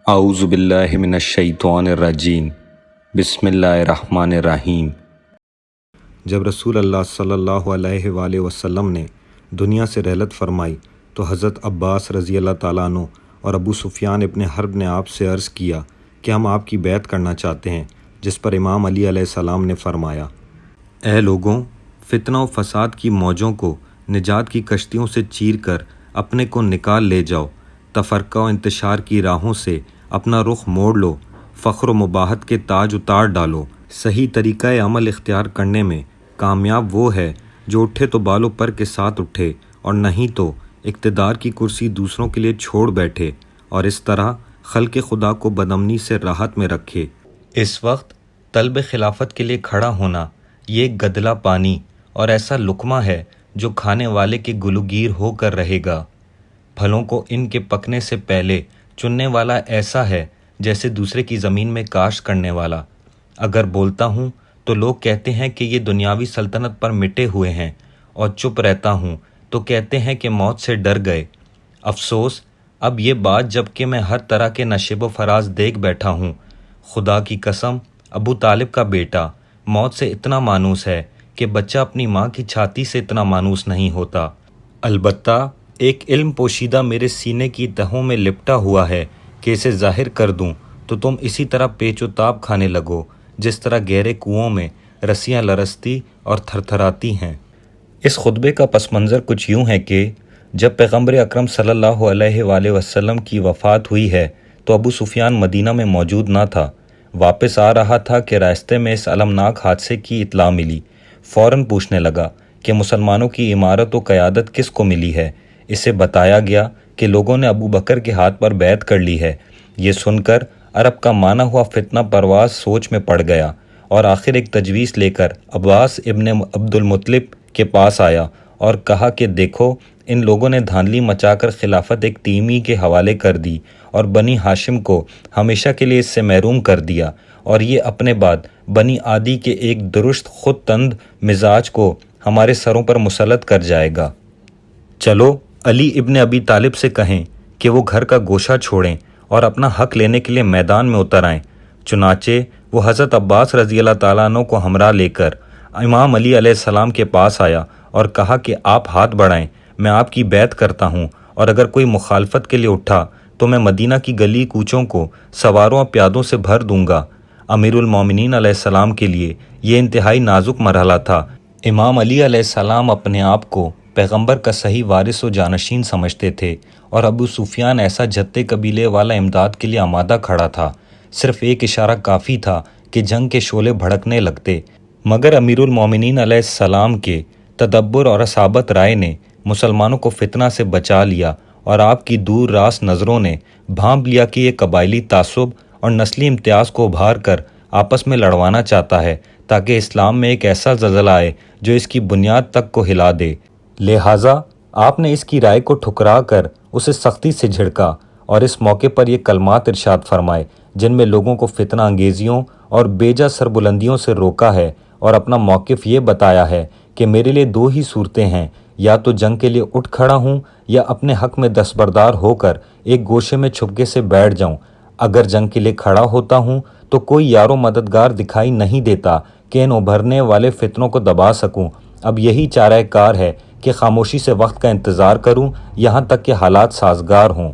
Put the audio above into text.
اعوذ باللہ من الشیطان الرجیم بسم اللہ الرحمن الرحیم۔ جب رسول اللہ صلی اللہ علیہ وآلہ وسلم نے دنیا سے رحلت فرمائی تو حضرت عباس رضی اللہ تعالیٰ عنہ اور ابو سفیان ابن حرب نے آپ سے عرض کیا کہ ہم آپ کی بیعت کرنا چاہتے ہیں، جس پر امام علی علیہ السلام نے فرمایا، اے لوگوں، فتنہ و فساد کی موجوں کو نجات کی کشتیوں سے چیر کر اپنے کو نکال لے جاؤ، تفرقہ و انتشار کی راہوں سے اپنا رخ موڑ لو، فخر و مباحت کے تاج اتار ڈالو۔ صحیح طریقہ عمل اختیار کرنے میں کامیاب وہ ہے جو اٹھے تو بالوں پر کے ساتھ اٹھے اور نہیں تو اقتدار کی کرسی دوسروں کے لیے چھوڑ بیٹھے، اور اس طرح خلق خدا کو بدامنی سے راحت میں رکھے۔ اس وقت طلب خلافت کے لیے کھڑا ہونا یہ ایک گدلا پانی اور ایسا لقمہ ہے جو کھانے والے کے گلوگیر ہو کر رہے گا۔ پھلوں کو ان کے پکنے سے پہلے چننے والا ایسا ہے جیسے دوسرے کی زمین میں کاشت کرنے والا۔ اگر بولتا ہوں تو لوگ کہتے ہیں کہ یہ دنیاوی سلطنت پر مٹے ہوئے ہیں، اور چپ رہتا ہوں تو کہتے ہیں کہ موت سے ڈر گئے۔ افسوس اب یہ بات جب کہ میں ہر طرح کے نشیب و فراز دیکھ بیٹھا ہوں۔ خدا کی قسم، ابو طالب کا بیٹا موت سے اتنا مانوس ہے کہ بچہ اپنی ماں کی چھاتی سے اتنا مانوس نہیں ہوتا۔ البتہ ایک علم پوشیدہ میرے سینے کی تہوں میں لپٹا ہوا ہے کہ اسے ظاہر کر دوں تو تم اسی طرح پیچ و تاب کھانے لگو جس طرح گہرے کنوؤں میں رسیاں لرزتی اور تھرتھراتی ہیں۔ اس خطبے کا پس منظر کچھ یوں ہے کہ جب پیغمبر اکرم صلی اللہ علیہ وآلہ وسلم کی وفات ہوئی ہے تو ابو سفیان مدینہ میں موجود نہ تھا، واپس آ رہا تھا کہ راستے میں اس المناک حادثے کی اطلاع ملی۔ فوراً پوچھنے لگا کہ مسلمانوں کی امارت و قیادت کس کو ملی ہے۔ اسے بتایا گیا کہ لوگوں نے ابو بکر کے ہاتھ پر بیعت کر لی ہے۔ یہ سن کر عرب کا مانا ہوا فتنہ پرواز سوچ میں پڑ گیا، اور آخر ایک تجویز لے کر عباس ابن عبد المطلب کے پاس آیا اور کہا کہ دیکھو، ان لوگوں نے دھاندلی مچا کر خلافت ایک تیمی کے حوالے کر دی اور بنی ہاشم کو ہمیشہ کے لیے اس سے محروم کر دیا، اور یہ اپنے بعد بنی عادی کے ایک درست خود تند مزاج کو ہمارے سروں پر مسلط کر جائے گا۔ چلو علی ابن ابی طالب سے کہیں کہ وہ گھر کا گوشہ چھوڑیں اور اپنا حق لینے کے لیے میدان میں اتر آئیں۔ چنانچہ وہ حضرت عباس رضی اللہ تعالیٰ عنہ کو ہمراہ لے کر امام علی علیہ السلام کے پاس آیا اور کہا کہ آپ ہاتھ بڑھائیں، میں آپ کی بیعت کرتا ہوں، اور اگر کوئی مخالفت کے لیے اٹھا تو میں مدینہ کی گلی کوچوں کو سواروں اور پیادوں سے بھر دوں گا۔ امیر المومنین علیہ السلام کے لیے یہ انتہائی نازک مرحلہ تھا۔ امام علی علیہ السلام اپنے آپ کو پیغمبر کا صحیح وارث و جانشین سمجھتے تھے، اور ابو سفیان ایسا جتے قبیلے والا امداد کے لیے آمادہ کھڑا تھا۔ صرف ایک اشارہ کافی تھا کہ جنگ کے شعلے بھڑکنے لگتے، مگر امیر المومنین علیہ السلام کے تدبر اور اصابت رائے نے مسلمانوں کو فتنہ سے بچا لیا، اور آپ کی دور راست نظروں نے بھانپ لیا کہ یہ قبائلی تعصب اور نسلی امتیاز کو ابھار کر آپس میں لڑوانا چاہتا ہے تاکہ اسلام میں ایک ایسا زلزلہ آئے جو اس کی بنیاد تک کو ہلا دے۔ لہٰذا آپ نے اس کی رائے کو ٹھکرا کر اسے سختی سے جھڑکا، اور اس موقع پر یہ کلمات ارشاد فرمائے جن میں لوگوں کو فتنہ انگیزیوں اور بیجا سربلندیوں سے روکا ہے، اور اپنا موقف یہ بتایا ہے کہ میرے لیے دو ہی صورتیں ہیں، یا تو جنگ کے لیے اٹھ کھڑا ہوں یا اپنے حق میں دستبردار ہو کر ایک گوشے میں چھپکے سے بیٹھ جاؤں۔ اگر جنگ کے لیے کھڑا ہوتا ہوں تو کوئی یار و مددگار دکھائی نہیں دیتا کہ ان ابھرنے والے فتنوں کو دبا سکوں۔ اب یہی چارہ کار ہے کہ خاموشی سے وقت کا انتظار کروں یہاں تک کہ حالات سازگار ہوں۔